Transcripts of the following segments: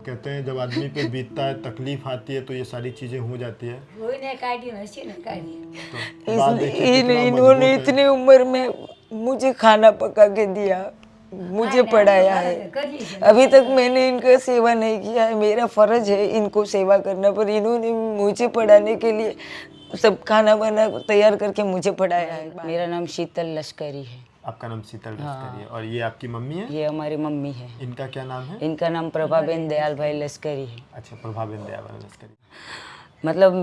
कहते हैं जब आदमी पे बीतता है, तकलीफ आती है तो ये सारी चीजें हो जाती है। तो बात देखिए कितना इन्होंने मजबूत है। इतनी उम्र में मुझे खाना पका के दिया, मुझे पढ़ाया है। अभी तक मैंने इनका सेवा नहीं किया है। मेरा फर्ज है इनको सेवा करना, पर इन्होंने मुझे पढ़ाने के लिए सब खाना बना तैयार करके मुझे पढ़ाया है। मेरा नाम शीतल लश्करी है। आपका नाम शीतल लश्करी है और ये आपकी मम्मी है? ये हमारी मम्मी है। इनका क्या नाम है? इनका नाम प्रभाबेन दयाल भाई लश्करी है। अच्छा, प्रभाबेन दयाल लश्करी। मतलब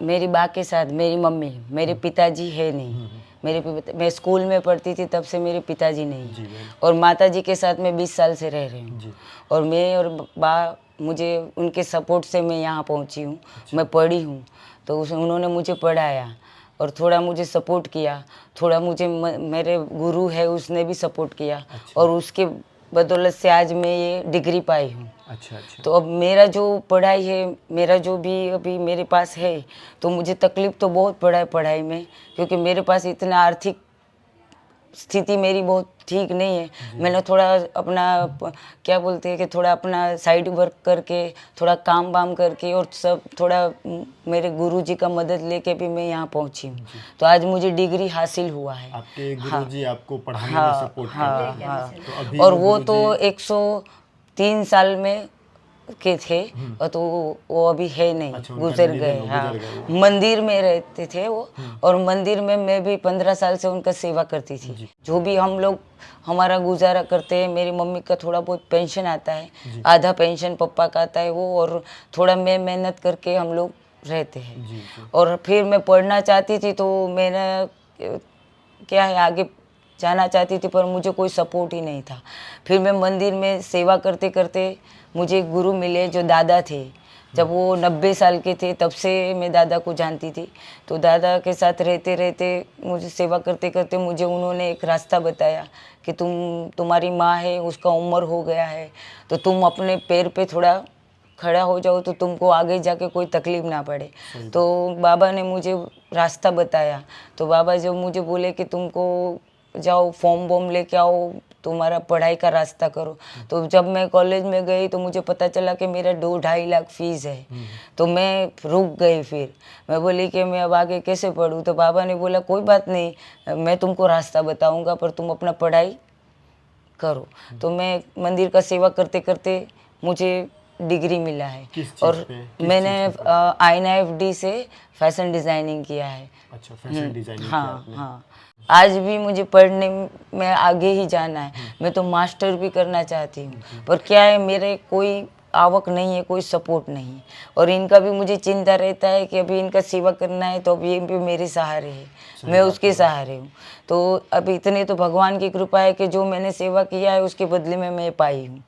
मेरी माँ के साथ मेरी मम्मी, मेरे पिताजी है नहीं। मैं स्कूल में पढ़ती थी तब से मेरे पिताजी नहीं, और माता जी के साथ मैं 20 साल से रह रही हूँ। और मैं और बा मुझे उनके सपोर्ट से मैं यहाँ पहुँची हूँ। मैं पढ़ी हूँ तो उन्होंने मुझे पढ़ाया और थोड़ा मुझे सपोर्ट किया, थोड़ा मुझे मेरे गुरु है उसने भी सपोर्ट किया। और उसके बदौलत से आज मैं ये डिग्री पाई हूँ। अच्छा अच्छा। तो अब मेरा जो पढ़ाई है, मेरा जो भी अभी मेरे पास है, तो मुझे तकलीफ़ तो बहुत पड़ा है पढ़ाई में, क्योंकि मेरे पास इतना आर्थिक स्थिति मेरी बहुत ठीक नहीं है। मैंने थोड़ा अपना क्या बोलते हैं कि थोड़ा अपना साइड वर्क करके, थोड़ा काम वाम करके और सब थोड़ा मेरे गुरुजी का मदद लेके भी मैं यहाँ पहुँची हूँ। तो आज मुझे डिग्री हासिल हुआ है। आपके गुरुजी आपको पढ़ाने में सपोर्ट करते हैं। तो अभी और वो तो 103 साल में के थे, और तो वो अभी है नहीं। अच्छा, गुजर गए। हाँ, मंदिर में रहते थे वो, और मंदिर में मैं भी 15 साल से उनका सेवा करती थी। जो भी हम लोग हमारा गुजारा करते हैं, मेरी मम्मी का थोड़ा बहुत पेंशन आता है, आधा पेंशन पप्पा का आता है वो, और थोड़ा मैं मेहनत करके हम लोग रहते हैं। और फिर मैं पढ़ना चाहती थी तो मैंने क्या है आगे जाना चाहती थी, पर मुझे कोई सपोर्ट ही नहीं था। फिर मैं मंदिर में सेवा करते करते मुझे एक गुरु मिले जो दादा थे। जब वो 90 साल के थे तब से मैं दादा को जानती थी। तो दादा के साथ रहते रहते मुझे सेवा करते करते मुझे उन्होंने एक रास्ता बताया कि तुम्हारी माँ है, उसका उम्र हो गया है, तो तुम अपने पैर पे थोड़ा खड़ा हो जाओ तो तुमको आगे जाके कोई तकलीफ ना पड़े। तो बाबा ने मुझे रास्ता बताया। तो बाबा जब मुझे बोले कि तुमको जाओ फॉर्म वॉर्म लेके आओ, तुम्हारा पढ़ाई का रास्ता करो, तो जब मैं कॉलेज में गई तो मुझे पता चला कि मेरा 2-2.5 लाख फीस है। तो मैं रुक गई। फिर मैं बोली कि मैं अब आगे कैसे पढ़ूँ। तो बाबा ने बोला कोई बात नहीं, मैं तुमको रास्ता बताऊँगा, पर तुम अपना पढ़ाई करो। तो मैं मंदिर का सेवा करते करते मुझे डिग्री मिला है। और मैंने INFD से फैशन डिज़ाइनिंग किया है। अच्छा, फैशन डिज़ाइनिंग हाँ किया आपने। हाँ। आज भी मुझे पढ़ने में आगे ही जाना है। मैं तो मास्टर भी करना चाहती हूँ, पर क्या है मेरे कोई आवक नहीं है, कोई सपोर्ट नहीं है। और इनका भी मुझे चिंता रहता है कि अभी इनका सेवा करना है, तो अब ये भी मेरे सहारे है, मैं उसके सहारे हूँ। तो अभी इतने तो भगवान की कृपा है कि जो मैंने सेवा किया है उसके बदले में मैं पाई हूँ।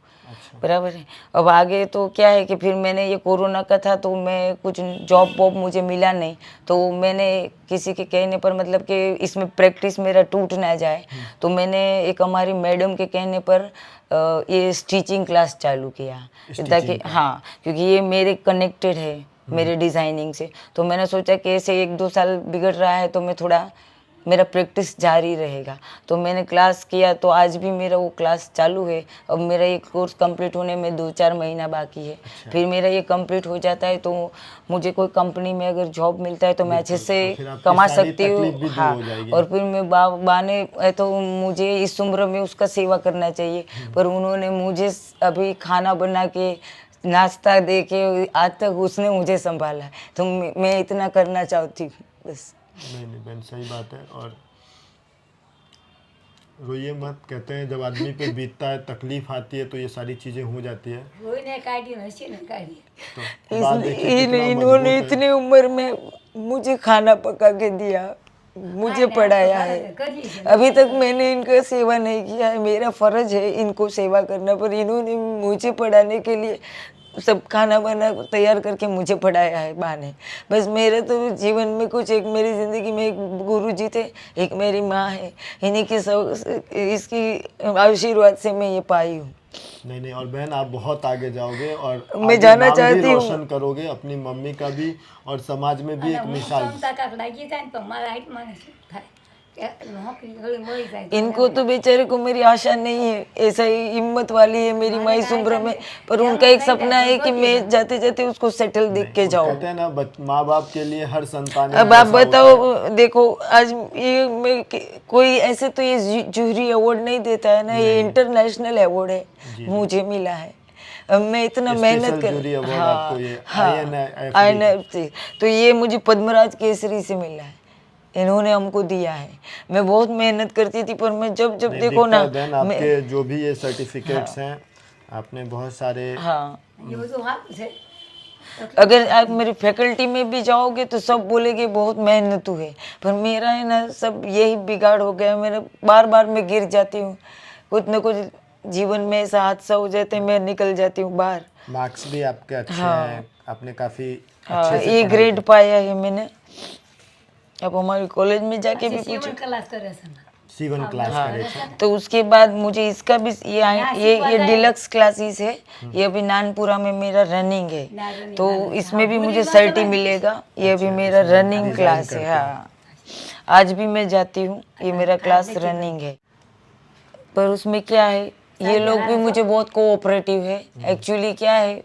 बराबर है। अब आगे तो क्या है कि फिर मैंने ये कोरोना का था तो मैं कुछ जॉब वॉब मुझे मिला नहीं, तो मैंने किसी के कहने पर, मतलब कि इसमें प्रैक्टिस मेरा टूट ना जाए, तो मैंने एक हमारी मैडम के कहने पर ये स्टिचिंग क्लास चालू किया, ताकि हाँ, क्योंकि ये मेरे कनेक्टेड है मेरे डिज़ाइनिंग से। तो मैंने सोचा कि ऐसे 1-2 साल बिगड़ रहा है तो मैं थोड़ा मेरा प्रैक्टिस जारी रहेगा। तो मैंने क्लास किया, तो आज भी मेरा वो क्लास चालू है। अब मेरा ये कोर्स कंप्लीट होने में 2-4 महीना बाकी है। फिर मेरा ये कंप्लीट हो जाता है तो मुझे कोई कंपनी में अगर जॉब मिलता है तो मैं अच्छे से कमा सकती हूँ। हाँ, और फिर मैं बा ने तो मुझे इस उम्र में उसका सेवा करना चाहिए, पर उन्होंने मुझे अभी खाना बना के नाश्ता दे के आज तक उसने मुझे संभाला है। तो मैं इतना करना चाहती हूँ बस। नहीं नहीं बहन, सही बात है। और रोइए मत, कहते हैं जब आदमी पे बीतता है, तकलीफ आती है तो ये सारी चीजें हो जाती है। तो बात देखिए कितना इन्होंने मजबूत है। इतनी उम्र में मुझे खाना पका के दिया, मुझे पढ़ाया है। अभी तक मैंने इनका सेवा नहीं किया है। मेरा फर्ज है इनको सेवा करना, पर इन्होंने मुझे पढ़ाने के लिए सब खाना बना तैयार करके मुझे पढ़ाया है माँ ने। बस मेरे तो जीवन में कुछ, एक मेरी ज़िंदगी में एक गुरुजी थे, एक मेरी माँ है। इन्हीं की सब इसकी आशीर्वाद से मैं ये पाई हूँ। नहीं नहीं, और बहन आप बहुत आगे जाओगे और मैं आगे जाना नाम भी चाहती हूँ। रोशन करोगे, अपनी मम्मी का भी और समाज में भी एक मिसाल। इनको तो बेचारे को मेरी आशा नहीं है, ऐसा ही हिम्मत वाली है मेरी माई सुम्र में, पर उनका एक सपना है कि मैं जाते जाते उसको सेटल देख के जाऊं। कहते हैं ना माँ बाप के लिए हर संतान अब आप बताओ, देखो आज ये कोई ऐसे तो ये जूरी अवार्ड नहीं देता है ना, ये इंटरनेशनल अवार्ड है मुझे मिला है। अब मैं इतना मेहनत कर, INFC, तो ये मुझे पद्मराज केसरी से मिला है, इन्होंने हमको दिया है। मैं बहुत मेहनत करती थी, पर मैं जब देखो ना, आपके जो भी ये सर्टिफिकेट्स हैं, आपने बहुत सारे, हाँ, अगर आप मेरी फैकल्टी में भी जाओगे तो सब बोलेंगे बहुत मेहनतू है, पर मेरा है ना सब यही बिगाड़ हो गया। मेरा बार बार मैं गिर जाती हूँ, कुछ न कुछ जीवन में ऐसा हादसा हो जाता है, मैं निकल जाती हूँ बाहर। मार्क्स भी आपके अच्छे हैं, आपने काफी हाँ, अच्छे से A ग्रेड पाया है मैंने। अब हमारे कॉलेज में जाके भी पूछो, C1 क्लास करे छे। तो उसके बाद मुझे इसका भी ये डिलक्स क्लासेस है, ये अभी नानपुरा में मेरा रनिंग है, तो इसमें भी मुझे सर्टी मिलेगा। ये भी मेरा रनिंग क्लास है, हाँ, आज भी मैं जाती हूँ, ये मेरा क्लास रनिंग है। पर उसमें क्या है, ये लोग भी मुझे बहुत कोऑपरेटिव है। एक्चुअली क्या है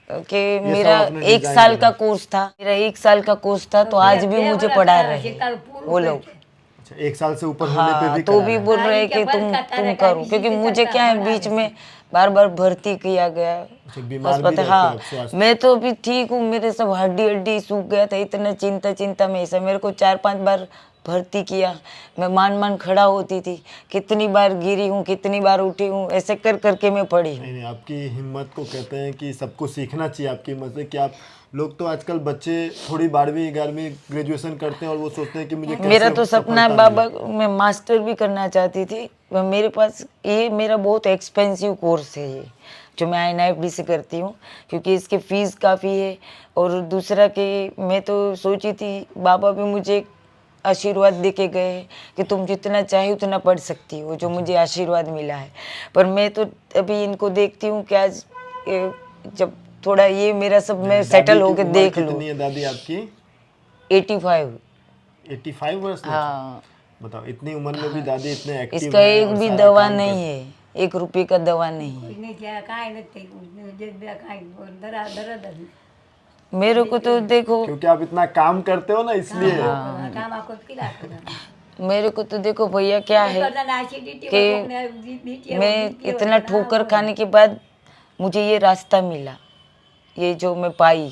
कि मेरा 1 साल का कोर्स था, तो आज भी मुझे पढ़ा रहे हैं वो लोग। 1 साल से ऊपर होने पे हाँ, भी तो भी बोल रहे हैं कि तुम करो, क्योंकि मुझे क्या है, बीच में बार बार भर्ती किया गया अस्पताल। हाँ, मैं तो अभी ठीक हूँ, मेरे सब हड्डी सूख गया था, इतना चिंता में ऐसा मेरे को 4-5 बार भर्ती किया। मैं मान खड़ा होती थी, कितनी बार गिरी हूँ, कितनी बार उठी हूँ, ऐसे कर करके मैं पढ़ी हूँ। नहीं, आपकी हिम्मत को कहते हैं कि सबको सीखना चाहिए आपकी हिम्मत से, कि आप लोग तो आजकल बच्चे थोड़ी 12वीं 11वीं ग्रेजुएशन करते हैं और वो सोचते हैं कि मुझे कैसे मेरा तो सपना है बाबा, मैं मास्टर भी करना चाहती थी। मेरे पास ये मेरा बहुत एक्सपेंसिव कोर्स है ये, जो मैं INFD से करती हूँ, क्योंकि इसकी फ़ीस काफ़ी है। और दूसरा कि मैं तो सोची थी, बाबा भी मुझे आशीर्वाद दे के गए कि तुम जितना चाहे उतना पढ़ सकती हो, जो मुझे आशीर्वाद मिला है। पर मैं तो अभी इनको देखती हूँ कि आज जब थोड़ा ये मेरा सब मैं सेटल होके देख लूँ। कितनी है दादी आपकी? 85 वर्ष? हाँ, बताओ, इतनी उम्र में भी दादी इतने एक्टिव इसका हैं एक और भी सारा दवा काम नहीं है, 1 रुपये का दवा नहीं है। मेरे को तो देखो, क्योंकि आप इतना काम करते हो ना, इसलिए। मेरे को तो देखो भैया, क्या है कि मैं इतना ठोकर खाने के बाद मुझे ये रास्ता मिला, ये जो मैं पाई,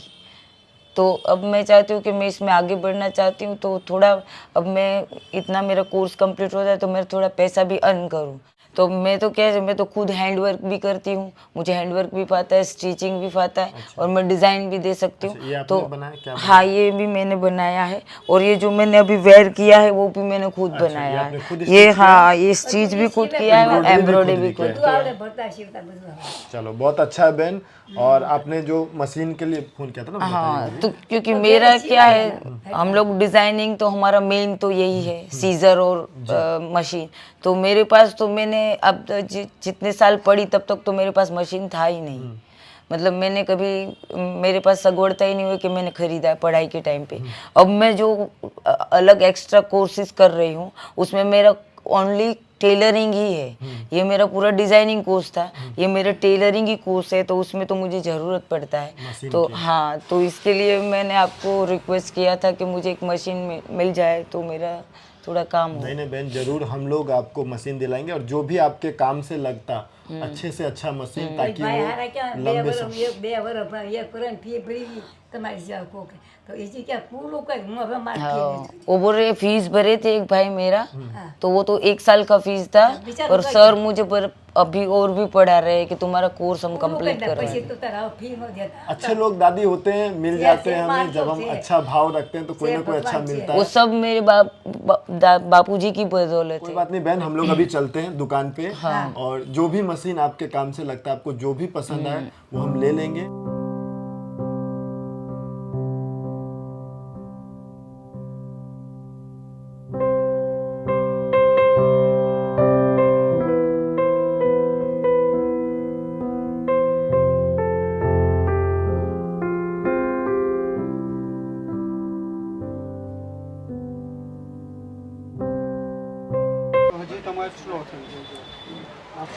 तो अब मैं चाहती हूँ कि मैं इसमें आगे बढ़ना चाहती हूँ। तो थोड़ा अब मैं इतना मेरा कोर्स कंप्लीट हो जाए तो मैं थोड़ा पैसा भी अर्न करूँ। तो मैं तो क्या है, मैं तो खुद हैंडवर्क भी करती हूँ, मुझे हैंडवर्क भी आता है, स्टिचिंग भी आता है, और मैं डिज़ाइन भी दे सकती हूँ। ये आपने तो बनाया क्या? हाँ, ये भी मैंने बनाया है, और ये जो मैंने अभी वेयर किया है वो भी मैंने खुद बनाया है। ये हाँ, ये स्टिच भी खुद किया है और एम्ब्रॉयडरी भी खुद किया है। चलो, बहुत अच्छा है बहन। और आपने जो मशीन के लिए फोन किया था ना, हाँ, तो क्योंकि मेरा क्या है, हम लोग डिजाइनिंग तो हमारा मेन तो यही है, सीजर और मशीन। तो मेरे पास तो मैंने अब जितने साल पढ़ी तब तक तो मेरे पास मशीन था ही नहीं। मतलब मैंने कभी, मेरे पास सगवड़ता ही नहीं हुआ कि मैंने खरीदा है पढ़ाई के टाइम पे। अब मैं जो अलग एक्स्ट्रा कोर्सेज कर रही हूँ, उसमें मेरा ओनली टेलरिंग ही है। ये मेरा पूरा डिजाइनिंग कोर्स था, ये मेरा टेलरिंग ही कोर्स है, तो उसमें तो मुझे ज़रूरत पड़ता है। तो हाँ, तो इसके लिए मैंने आपको रिक्वेस्ट किया था कि मुझे एक मशीन मिल जाए तो मेरा थोड़ा काम हो। नहीं बहन, जरूर हम लोग आपको मशीन दिलाएंगे, और जो भी आपके काम से लगता अच्छे से अच्छा मशीन, ताकि वो लंबे वो बोल रहे फीस भरे थे एक भाई मेरा, तो वो तो 1 साल का फीस था, और सर मुझे पर अभी और भी पढ़ा रहे हैं कि तुम्हारा कोर्स हम कंप्लीट कर रहे हैं। अच्छे लोग दादी होते हैं, मिल जाते हैं हमें, जब हम अच्छा भाव रखते हैं तो कोई ना कोई अच्छा मिलता है। वो सब मेरे बापूजी की बदौलत कोई है। बात नहीं बहन, हम लोग अभी चलते हैं दुकान पे, और जो भी मशीन आपके काम से लगता है, आपको जो भी पसंद आए वो हम ले लेंगे।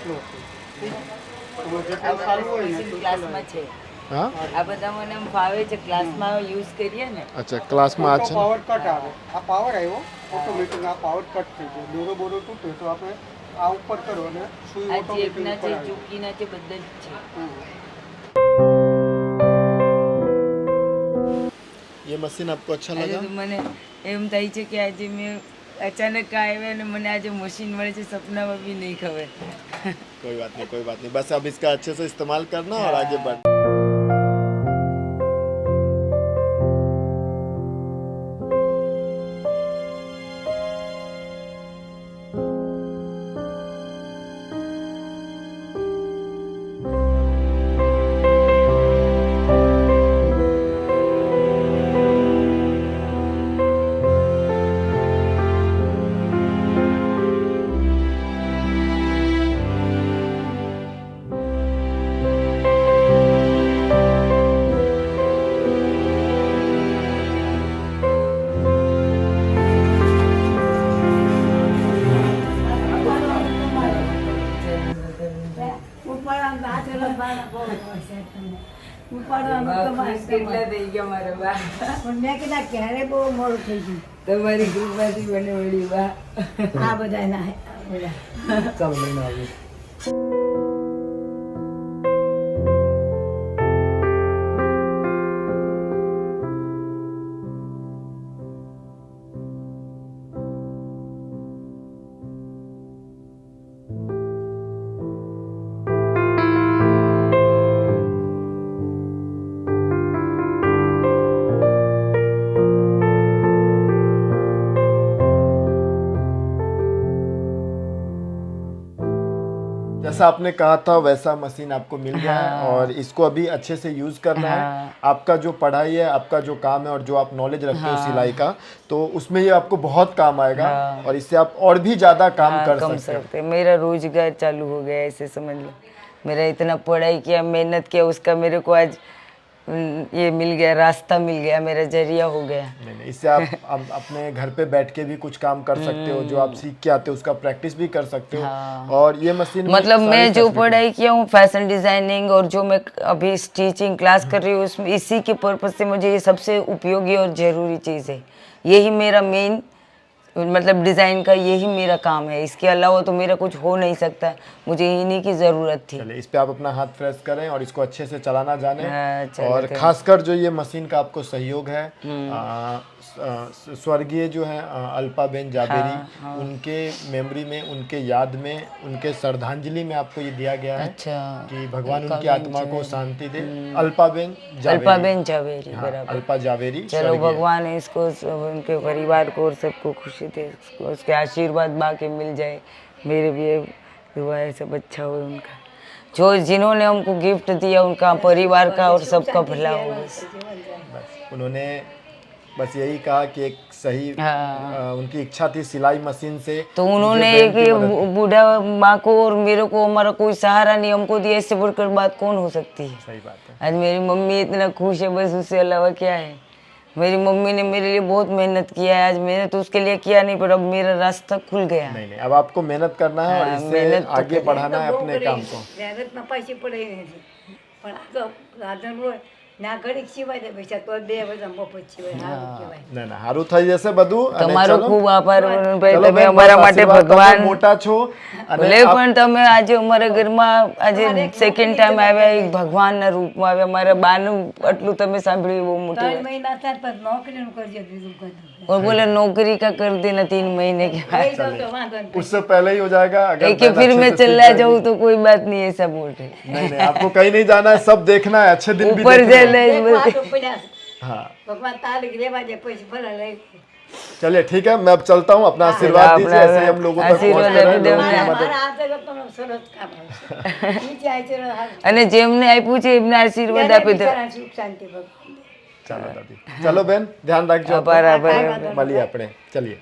એટલું હતું. તમારે જેટલું સારું હોય ને એટલું ક્લાસમાં છે हाँ આ બધા મને આમ ફાવે છે ક્લાસમાં યુઝ કરીએ ને अच्छा क्लास में ઓટો आज પાવર કટ આવે. આ પાવર આવ્યો ઓટોમેટિક આ પાવર કટ થઈ ગયો. દોરો બોરો તૂટે તો આપણે આ ઉપર કરો અને સુઈ આ ઓટોમેટિક જેકના ઉપર છે આવે. ચૂકીના છે બધા જ છે હમ. ये मशीन आपको अच्छा આજે लगा તો મને એમ થાય છે કે આજે મેં અચાનક આવ્યા અને મને આજે મશીન મળે છે સપનામાં બી નહીં ખબર कोई बात नहीं बस अब इसका अच्छे से इस्तेमाल करना और आगे बढ़ કેટલા થઈ ગયા મારા બા મેં કીધા ક્યારે બહુ મોડું થઈ ગયું તમારી કૃપાથી મને વળી બા આ બધા ના બધા जैसा आपने कहा था वैसा मशीन आपको मिल गया है और इसको अभी अच्छे से यूज करना है। आपका जो पढ़ाई है, आपका जो काम है और जो आप नॉलेज रखते हो सिलाई का, तो उसमें ये आपको बहुत काम आएगा और इससे आप और भी ज्यादा काम कर सकते हो। मेरा रोजगार चालू हो गया ऐसे समझ लो। मेरा इतना पढ़ाई किया, मेहनत किया, उसका मेरे को आज ये मिल गया, रास्ता मिल गया, मेरा जरिया हो गया। नहीं, इससे आप अपने घर पे बैठ के भी कुछ काम कर सकते हो, जो आप सीख के आते हो उसका प्रैक्टिस भी कर सकते हो। और ये मशीन मतलब मैं जो पढ़ाई किया हूँ फैशन डिजाइनिंग और जो मैं अभी स्टिचिंग क्लास कर रही हूँ उसमें इसी के पर्पज से मुझे ये सबसे उपयोगी और जरूरी चीज़ है। यही मेरा मेन मतलब डिज़ाइन का यही मेरा काम है। इसके अलावा तो मेरा कुछ हो नहीं सकता, मुझे इन्हीं की ज़रूरत थी। चलिए इस पे आप अपना हाथ फ्रेश करें और इसको अच्छे से चलाना जाने। चलिए, और खासकर जो ये मशीन का आपको सहयोग है स्वर्गीय जो है अल्पाबेन जावेरी, उनके मेमोरी में, उनके याद में, उनके श्रद्धांजलि में आपको ये दिया गया है। अच्छा, कि भगवान उनकी आत्मा को शांति दे। अल्पाबेन जावेरी हाँ, बराबर। अल्पा जावेरी। चलो भगवान इसको उनके परिवार को और सबको खुशी दे, उसके आशीर्वाद बाकी मिल जाए। मेरे भी ये दुआ है सब अच्छा हो उनका, जो जिन्होंने हमको गिफ्ट दिया उनका परिवार का और सबका भला हो। बस उन्होंने बस यही कहा कि एक सही उनकी इच्छा थी सिलाई मशीन से, तो उन्होंने एक बूढ़ा माँ को और मेरे को हमारा कोई सहारा नहीं हमको दिया, इससे बढ़कर बात कौन हो सकती है। सही बात है। आज मेरी मम्मी इतना खुश है, बस उससे अलावा क्या है। मेरी मम्मी ने मेरे लिए बहुत मेहनत किया है, आज मैंने तो उसके लिए किया नहीं, पर अब मेरा रास्ता खुल गया। नहीं अब आपको मेहनत करना है और इससे आगे बढ़ाना है अपने काम को। મહેનતમાં પૈસે પડે નથી પણ આ તો સાધન હોય ના ઘડીક સિવાય દે પૈસા તો 2 બધા મફત સિવાય સારું કહેવાય। ના હારું થઈ જશે બધું। અને તમારો ચલો, ખૂબ આભાર વરુણભાઈ, ચલો તમે બેન, અમારા બસ માટે આશીર્વાદ કરો, ભગવાન મોટા છો અને ભલે પણ તમે આજે અમારા ઘરમાં આજે સેકન્ડ ટાઈમ આવ્યા, એક ભગવાનના રૂપમાં આવ્યા। મારા બાનું આટલું તમે સાંભળ્યું બહુ મોટી 3 વાત। મહિના થાય પછી નોકરીનું કરજો બીજું કશું और बोले नौकरी का कर देना 3 महीने के बाद। એ તો વાંધો નહીં। उससे पहले ही हो जाएगा। अगर कि बहन फिर अच्छे मैं से चला सीख जाऊँ जाएगी। तो कोई बात नहीं, ऐसा बोल रहे। नहीं आपको कहीं नहीं जाना है, सब देखना है, अच्छे दिन भी ऊपर देखने हैं। जाना है। એક વાતો પડ્યા છે। हाँ ભગવાન તાલીક લેવા દે પછી ભલે લઈ चलिए ठीक है, मैं अब चलता हूँ। अपना आशीर्वाद दीजिए, ऐसे ही हम लोगों तक आशीर्वाद पहुँचते रहे, दे लोगों की देना। मदद। મારા હાથે તો તમને સરસ કામ આવશે નીચે આચરો અને જેમને આપ્યું છે એમને આશીર્વાદ આપી દો। સુખ શાંતિ ભગવાન चलो दादी, चलो बहन ध्यान रखજો। आभार, आभार, મળીએ આપણે, चलिए।